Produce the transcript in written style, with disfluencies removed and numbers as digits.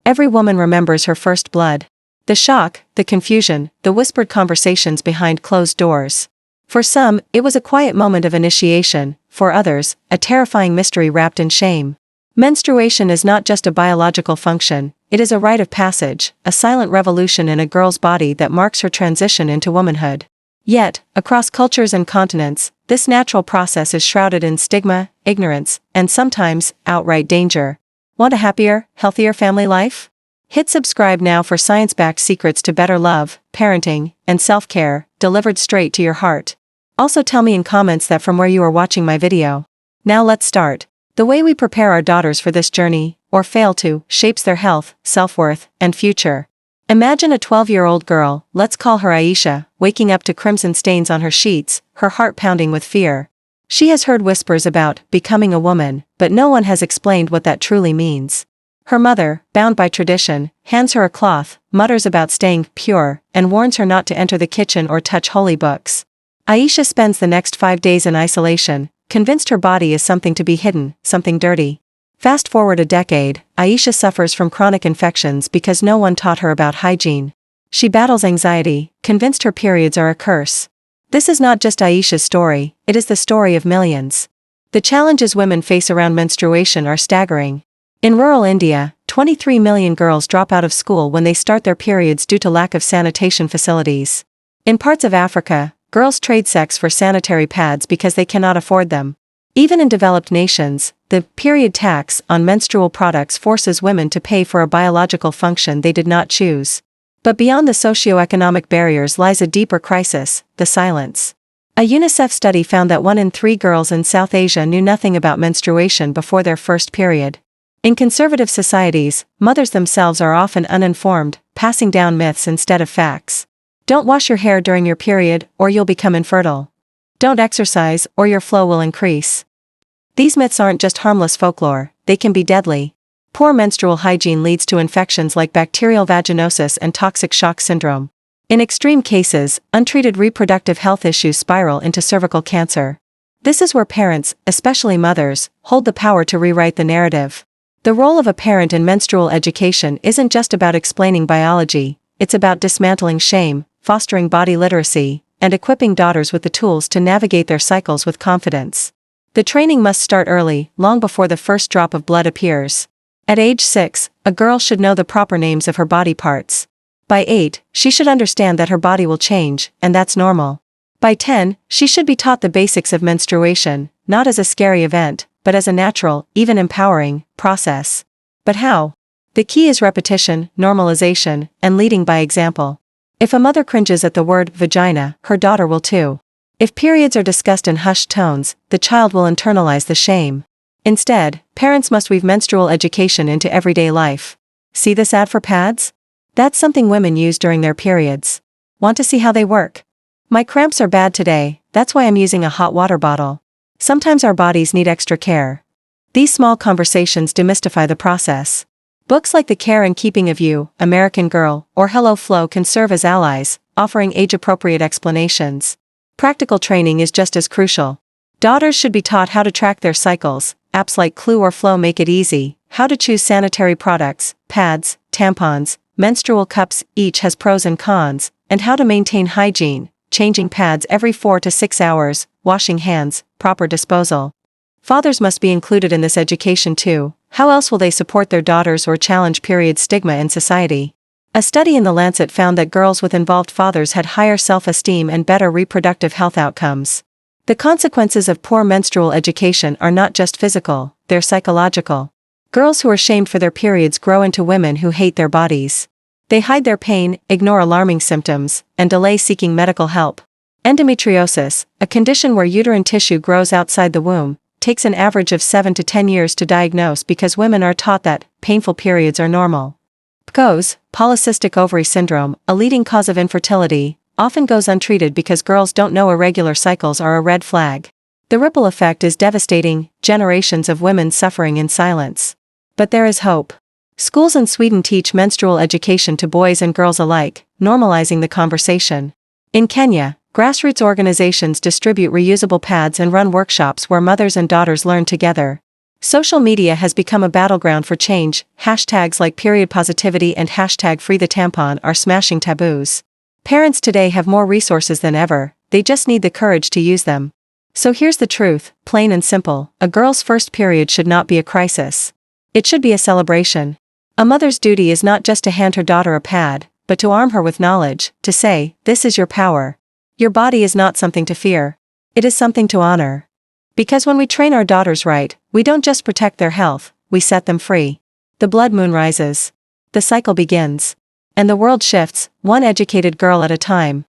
Every woman remembers her first blood. The shock, the confusion, the whispered conversations behind closed doors. For some, it was a quiet moment of initiation, for others, a terrifying mystery wrapped in shame. Menstruation is not just a biological function, it is a rite of passage, a silent revolution in a girl's body that marks her transition into womanhood. Yet, across cultures and continents, this natural process is shrouded in stigma, ignorance, and sometimes, outright danger. Want a happier, healthier family life? Hit subscribe now for science-backed secrets to better love, parenting, and self-care, delivered straight to your heart. Also tell me in comments that from where you are watching my video. Now let's start. The way we prepare our daughters for this journey, or fail to, shapes their health, self-worth, and future. Imagine a 12-year-old girl, let's call her Aisha, waking up to crimson stains on her sheets, her heart pounding with fear. She has heard whispers about becoming a woman, but no one has explained what that truly means. Her mother, bound by tradition, hands her a cloth, mutters about staying pure, and warns her not to enter the kitchen or touch holy books. Aisha spends the next 5 days in isolation, convinced her body is something to be hidden, something dirty. Fast forward a decade, Aisha suffers from chronic infections because no one taught her about hygiene. She battles anxiety, convinced her periods are a curse. This is not just Aisha's story, it is the story of millions. The challenges women face around menstruation are staggering. In rural India, 23 million girls drop out of school when they start their periods due to lack of sanitation facilities. In parts of Africa, girls trade sex for sanitary pads because they cannot afford them. Even in developed nations, the period tax on menstrual products forces women to pay for a biological function they did not choose. But beyond the socio-economic barriers lies a deeper crisis, the silence. A UNICEF study found that 1 in 3 girls in South Asia knew nothing about menstruation before their first period. In conservative societies, mothers themselves are often uninformed, passing down myths instead of facts. Don't wash your hair during your period, or you'll become infertile. Don't exercise, or your flow will increase. These myths aren't just harmless folklore, they can be deadly. Poor menstrual hygiene leads to infections like bacterial vaginosis and toxic shock syndrome. In extreme cases, untreated reproductive health issues spiral into cervical cancer. This is where parents, especially mothers, hold the power to rewrite the narrative. The role of a parent in menstrual education isn't just about explaining biology, it's about dismantling shame, fostering body literacy, and equipping daughters with the tools to navigate their cycles with confidence. The training must start early, long before the first drop of blood appears. At age 6, a girl should know the proper names of her body parts. By 8, she should understand that her body will change, and that's normal. By 10, she should be taught the basics of menstruation, not as a scary event, but as a natural, even empowering, process. But how? The key is repetition, normalization, and leading by example. If a mother cringes at the word vagina, her daughter will too. If periods are discussed in hushed tones, the child will internalize the shame. Instead, parents must weave menstrual education into everyday life. See this ad for pads? That's something women use during their periods. Want to see how they work? My cramps are bad today, that's why I'm using a hot water bottle. Sometimes our bodies need extra care. These small conversations demystify the process. Books like The Care and Keeping of You, American Girl, or Hello Flo can serve as allies, offering age-appropriate explanations. Practical training is just as crucial. Daughters should be taught how to track their cycles. Apps like Clue or Flow make it easy, how to choose sanitary products, pads, tampons, menstrual cups, each has pros and cons, and how to maintain hygiene, changing pads every 4 to 6 hours, washing hands, proper disposal. Fathers must be included in this education too. How else will they support their daughters or challenge period stigma in society? A study in The Lancet found that girls with involved fathers had higher self-esteem and better reproductive health outcomes. The consequences of poor menstrual education are not just physical, they're psychological. Girls who are shamed for their periods grow into women who hate their bodies. They hide their pain, ignore alarming symptoms, and delay seeking medical help. Endometriosis, a condition where uterine tissue grows outside the womb, takes an average of 7 to 10 years to diagnose because women are taught that painful periods are normal. PCOS, polycystic ovary syndrome, a leading cause of infertility, often goes untreated because girls don't know irregular cycles are a red flag. The ripple effect is devastating, generations of women suffering in silence. But there is hope. Schools in Sweden teach menstrual education to boys and girls alike, normalizing the conversation. In Kenya, grassroots organizations distribute reusable pads and run workshops where mothers and daughters learn together. Social media has become a battleground for change. Hashtags like period positivity and hashtag free the tampon are smashing taboos. Parents today have more resources than ever, they just need the courage to use them. So here's the truth, plain and simple, a girl's first period should not be a crisis. It should be a celebration. A mother's duty is not just to hand her daughter a pad, but to arm her with knowledge, to say, this is your power. Your body is not something to fear. It is something to honor. Because when we train our daughters right, we don't just protect their health, we set them free. The blood moon rises. The cycle begins. And the world shifts, one educated girl at a time.